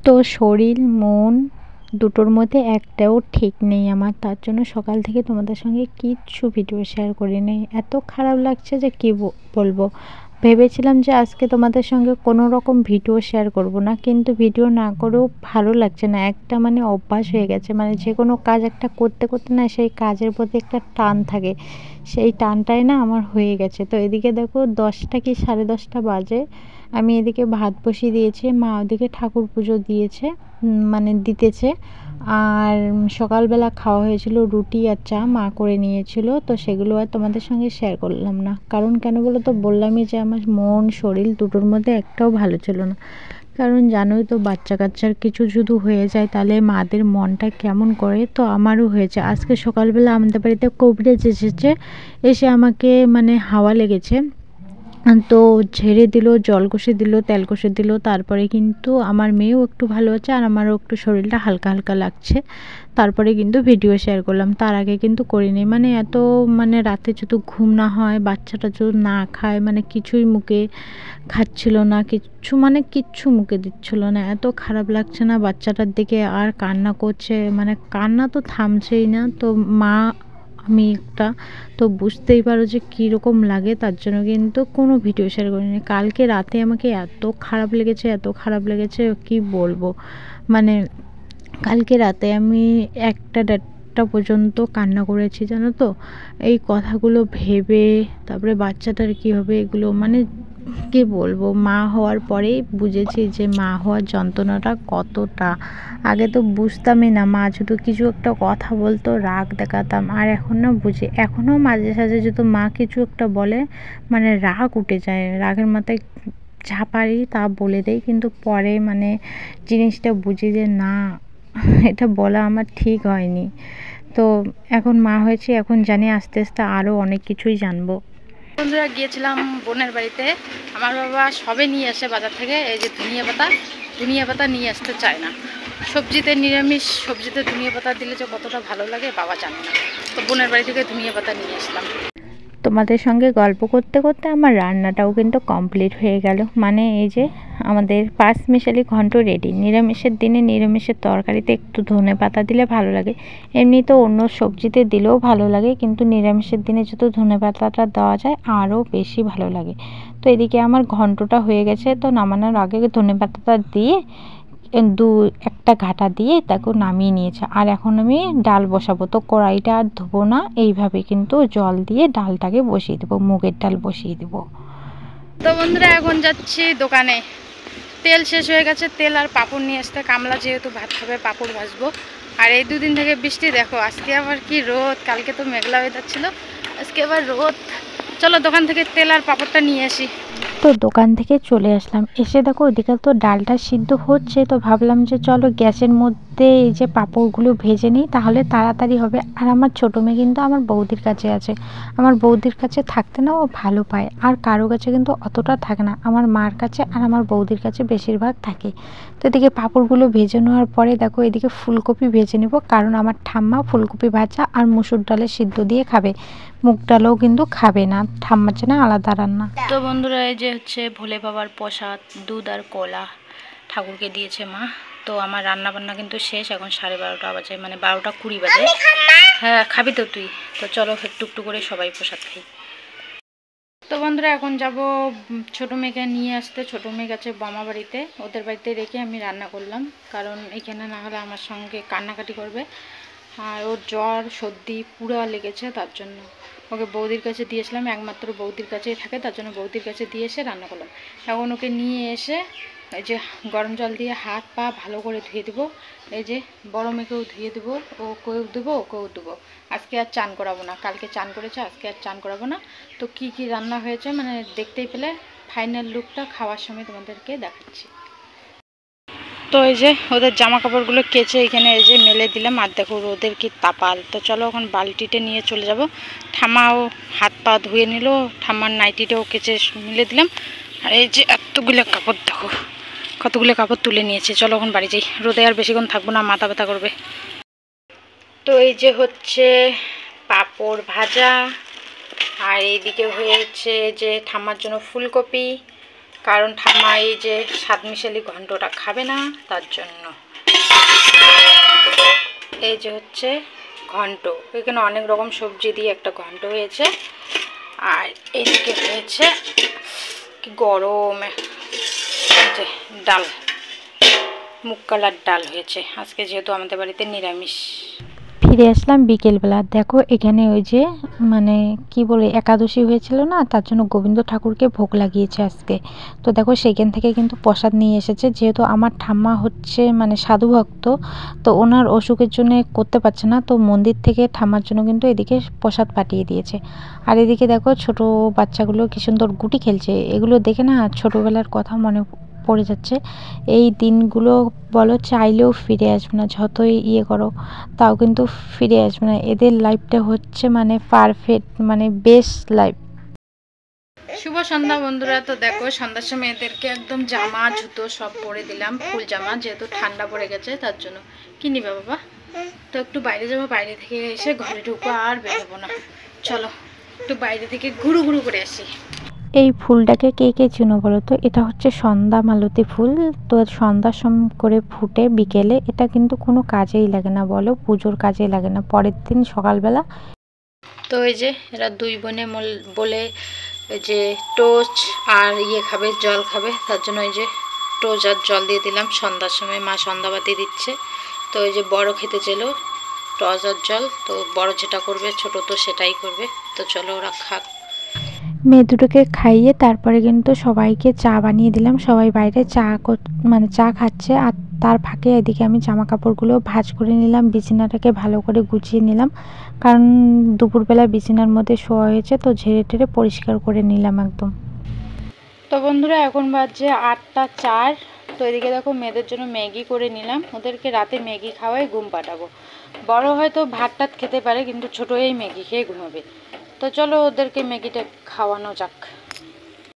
তো শরীর মন দুটোর মধ্যে একটাও ঠিক নেই আমার, তার জন্য সকাল থেকে তোমাদের সঙ্গে কিচ্ছু ভিডিও শেয়ার করি নি। এত খারাপ লাগছে যে কি বলবো। ভেবেছিলাম যে আজকে তোমাদের সঙ্গে কোনো রকম ভিডিও শেয়ার করব না, কিন্তু ভিডিও না করেও ভালো লাগছে না। একটা মানে অভ্যাস হয়ে গেছে, মানে যে কোনো কাজ একটা করতে করতে না সেই কাজের প্রতি একটা টান থাকে, সেই টানটাই না আমার হয়ে গেছে। তো এদিকে দেখো 10টা কি 10:30 বাজে, আমি এদিকে ভাত বসিয়ে দিয়েছি, মা ওদিকে ঠাকুর পুজো দিয়েছে, মানে দিতেছে। আর সকালবেলা খাওয়া হয়েছিল রুটি আর চা, মা করে নিয়েছিল, তো সেগুলো আর তোমাদের সঙ্গে শেয়ার করলাম না। কারণ কেন বলো তো, বললামই যে আমার মন শরীর দুটোর মধ্যে একটাও ভালো ছিল না। কারণ জানোই তো বাচ্চা কাচ্চার কিছু যদি হয়ে যায় তাহলে মাদের মনটা কেমন করে, তো আমারও হয়েছে। আজকে সকালবেলা আমাদের বাড়িতে কবিরাজ এসেছে, এসে আমাকে মানে হাওয়া লেগেছে, তো ঝেড়ে দিল, জল কষে দিল, তেল কষে দিল, তারপরে কিন্তু আমার মেয়েও একটু ভালো আছে আর আমারও একটু শরীরটা হালকা হালকা লাগছে। তারপরে কিন্তু ভিডিও শেয়ার করলাম, তার আগে কিন্তু করিনি। মানে এত মানে রাতে যদি ঘুম না হয়, বাচ্চাটা যদি না খায়, মানে কিছুই মুখে খাচ্ছিল না, কিচ্ছু মানে কিচ্ছু মুখে দিচ্ছিল না, এত খারাপ লাগছে না বাচ্চাটার দিকে। আর কান্না করছে, মানে কান্না তো থামছেই না। তো মা আমি একটা, তো বুঝতেই পারো যে কীরকম লাগে, তার জন্য কিন্তু কোনো ভিডিও শেয়ার করিনি। কালকে রাতে আমাকে এত খারাপ লেগেছে, এত খারাপ লেগেছে কি বলবো। মানে কালকে রাতে আমি 1টা-1:30টা পর্যন্ত কান্না করেছি, জানো তো, এই কথাগুলো ভেবে। তারপরে বাচ্চাটার কী হবে এগুলো, মানে কি বলবো। মা হওয়ার পরেই বুঝেছি যে মা হওয়ার যন্ত্রণাটা কতটা। আগে তো বুঝতামই না, মা যদি কিছু একটা কথা বলতো রাগ দেখাতাম, আর এখন না বুঝি। এখনও মাঝে সাঝে যদি মা কিছু একটা বলে মানে রাগ উঠে যায়, রাগের মাথায় যা পারি তা বলে দেয়, কিন্তু পরে মানে জিনিসটা বুঝি যে না, এটা বলা আমার ঠিক হয়নি। তো এখন মা হয়েছে, এখন জানি আস্তে আস্তে আরও অনেক কিছুই জানবো। বন্ধুরা গিয়েছিলাম বোনের বাড়িতে, আমার বাবা সবে নিয়ে আসে বাজার থেকে। এই যে ধনিয়া পাতা নিয়ে আসতে চায় না। সবজিতে নিরামিষ সবজিতে ধনিয়া পাতা দিলে যে কতটা ভালো লাগে বাবা জানে না। তো বোনের বাড়ি থেকে ধনিয়া পাতা নিয়ে আসলাম। তোমাদের সঙ্গে গল্প করতে করতে আমার রান্নাটাও কিন্তু কমপ্লিট হয়ে গেল। মানে এই যে আমাদের 5 মিশালি ঘন্ট রেডি। নিরামিষের দিনে নিরামিষের তরকারিতে একটু ধনেপাতা দিলে ভালো লাগে, এমনি তো অন্য সবজিতে দিলেও ভালো লাগে, কিন্তু নিরামিষের দিনে যদি ধনেপাতাটা দেওয়া যায় আরও বেশি ভালো লাগে। তো এদিকে আমার ঘন্টটা হয়ে গেছে, তো নামানোর আগে ধনেপাতাটা দিয়ে একটা ঘাটা দিয়ে তাকে নামিয়ে নিয়েছে। আর এখন আমি ডাল বসাবো, তো কড়াইটা আর ধোবো না, এইভাবে কিন্তু জল দিয়ে ডালটাকে বসিয়ে দেবো, মুগের ডাল বসিয়ে দেবো। তো বন্ধুরা এখন যাচ্ছি দোকানে, তেল শেষ হয়ে গেছে, তেল আর পাঁপড় নিয়ে আসতে। কামলা যেহেতু ভাত খাবে, পাঁপড় ভাজবো। আর এই দুদিন থেকে বৃষ্টি দেখো, আজকে আবার কি রোদ। কালকে তো মেঘলা ওয়েদার ছিল, আজকে আবার রোদ। চলো দোকান থেকে তেল আর পাঁপড়টা নিয়ে আসি। তো দোকান থেকে চলে আসলাম, এসে দেখো ওদিকে তো ডালটা সিদ্ধ হচ্ছে, তো ভাবলাম যে চলো গ্যাসের মধ্যে এই যে পাঁপড়গুলো ভেজে নিই, তাহলে তাড়াতাড়ি হবে। আর আমার ছোটো মেয়ে কিন্তু আমার বৌদির কাছে আছে, আমার বৌদির কাছে থাকতে না ও ভালো পায়, আর কারো কাছে কিন্তু অতটা থাকে না। আমার মার কাছে আর আমার বৌদির কাছে বেশিরভাগ থাকে। তো এদিকে পাঁপড়গুলো ভেজে নেওয়ার পরে দেখো এদিকে ফুলকপি ভেজে নেব, কারণ আমার ঠাম্মা ফুলকপি ভাজা আর মুসুর ডালের সিদ্ধ দিয়ে খাবে, মুগ ডালও কিন্তু খাবে না, ঠাম্মার জন্য আলাদা রান্না। তো বন্ধুরা এই যে হচ্ছে ভোলে বাবার প্রসাদ, দুধ আর কলা ঠাকুরকে দিয়েছে মা। তো আমার রান্না বান্না কিন্তু শেষ, এখন 12:30 বাজে, মানে 12:20 বাজে। হ্যাঁ খাবি তো তুই, তো চলো একটু একটু করে সবাই প্রসাদ খাই। তো বন্ধুরা এখন যাব ছোটো মেয়েকে নিয়ে আসতে। ছোটো মেয়ে গেছে মামা বাড়িতে, ওদের বাড়িতে রেখে আমি রান্না করলাম, কারণ এখানে না হলে আমার সঙ্গে কান্নাকাটি করবে। আর ওর জ্বর সর্দি পুরা লেগেছে, তার জন্য ওকে বৌদির কাছে দিয়েছিলাম, একমাত্র বৌদির কাছেই থাকে, তার জন্য বৌদির কাছে দিয়ে এসে রান্না করলাম। এখন ওকে নিয়ে এসে এই যে গরম জল দিয়ে হাত পা ভালো করে ধুয়ে দেবো। এই যে বড় মেয়েকেও ধুয়ে দেবো, ওকেও দেবো, ওকেও দেবো। আজকে আর চান করাবো না, কালকে চান করেছে, আজকে আর চান করাবো না। তো কি কি রান্না হয়েছে মানে দেখতেই পেলে, ফাইনাল লুকটা খাওয়ার সময় তোমাদেরকে দেখাচ্ছি। তো এই যে ওদের জামা কাপড়গুলো কেচে এখানে এই যে মেলে দিলাম, আর দেখো রোদের কি তাপাল। তো চলো এখন বালতিতে নিয়ে চলে যাব। ঠাম্মাও হাত পা ধুয়ে নিল, ঠাম্মার নাইটিটাও কেচে মিলে দিলাম। আর এই যে এতগুলো কাপড় দেখো, কতগুলো কাপড় তুলে নিয়েছে। চলো এখন বাড়ি যাই, রোদে আর বেশিক্ষণ থাকবো না, মাথা ব্যথা করবে। তো এই যে হচ্ছে পাঁপড় ভাজা, আর এইদিকে হয়েছে যে ঠাম্মার জন্য ফুলকপি, কারণ ঠাম্মা এই যে স্বাদ মিশালি ঘন্টটা খাবে না, তার জন্য। এই যে হচ্ছে ঘন্ট, এখানে অনেক রকম সবজি দিয়ে একটা ঘন্ট হয়েছে। আর এদিকে হয়েছে কি গরম যে ডাল, মুগ কালার ডাল হয়েছে আজকে, যেহেতু আমাদের বাড়িতে নিরামিষ। ফিরে আসলাম বিকেলবেলা। দেখো এখানে ওই যে মানে কি বলে একাদশী হয়েছিল না, তার জন্য গোবিন্দ ঠাকুরকে ভোগ লাগিয়েছে আজকে। তো দেখো সেইখান থেকে কিন্তু প্রসাদ নিয়ে এসেছে, যেহেতু আমার ঠাম্মা হচ্ছে মানে সাধু ভক্ত, তো ওনার অসুখের জন্য করতে পারছে না, তো মন্দির থেকে ঠাম্মার জন্য কিন্তু এদিকে প্রসাদ পাঠিয়ে দিয়েছে। আর এদিকে দেখো ছোট বাচ্চাগুলো কি সুন্দর গুটি খেলছে, এগুলো দেখে না ছোটোবেলার কথা মনে পড়ে যাচ্ছে। এই দিনগুলো বলো চাইলেও ফিরে আসবে না, যতই ইয়ে করো তাও কিন্তু ফিরে আসবে না। এদের লাইফটা হচ্ছে মানে পারফেক্ট, মানে বেস্ট লাইফ। শুভ সন্ধ্যা বন্ধুরা। তো দেখো সন্ধ্যার সময় এদেরকে একদম জামা জুতো সব পরে দিলাম, ফুল জামা, যেহেতু ঠান্ডা পড়ে গেছে তার জন্য। কি নিবে বাবা? তো একটু বাইরে যাবো, বাইরে থেকে এসে ঘরে ঢুকবো, আর বেরোবো না। চলো একটু বাইরে থেকে ঘুরু ঘুরু করে আসি। এই ফুলটাকে কে কে চিনো বলো তো? এটা হচ্ছে সন্ধ্যা মালতী ফুল। তো সন্ধ্যার সময় করে ফুটে বিকেলে, এটা কিন্তু কোনো কাজেই লাগে না বলো, পুজোর কাজেই লাগে না, পরের দিন সকালবেলা। তো এই যে এরা দুই বোনে বলে এই যে টোচ আর ইয়ে খাবে, জল খাবে, তার জন্য এই যে টোচ আর জল দিয়ে দিলাম। সন্ধ্যার সময় মা সন্ধ্যাবাতি দিচ্ছে। তো এই যে বড় খেতে চেল টস আর জল, তো বড় যেটা করবে ছোট তো সেটাই করবে। তো চলো ওরা খাক। মেয়ে দুটোকে খাইয়ে তারপরে কিন্তু সবাইকে চা বানিয়ে দিলাম। সবাই বাইরে মানে চা খাচ্ছে, আর তার ফাঁকে এদিকে আমি জামা কাপড়গুলো ভাঁজ করে নিলাম, বিছানাটাকে ভালো করে গুছিয়ে নিলাম, কারণ দুপুরবেলা বিছানার মধ্যে শোয়া হয়েছে, তো ঝেড়ে টেড়ে পরিষ্কার করে নিলাম একদম। তো বন্ধুরা এখন বাজছে 8টা 4। তো এদিকে দেখো মেয়েদের জন্য ম্যাগি করে নিলাম, ওদেরকে রাতে ম্যাগি খাওয়াই ঘুম পাঠাবো। বড় হয়তো ভাত টাত খেতে পারে, কিন্তু ছোটো এই ম্যাগি খেয়ে ঘুমাবে। তো চলো ওদেরকে ম্যাগিটা খাওয়ানো যাক।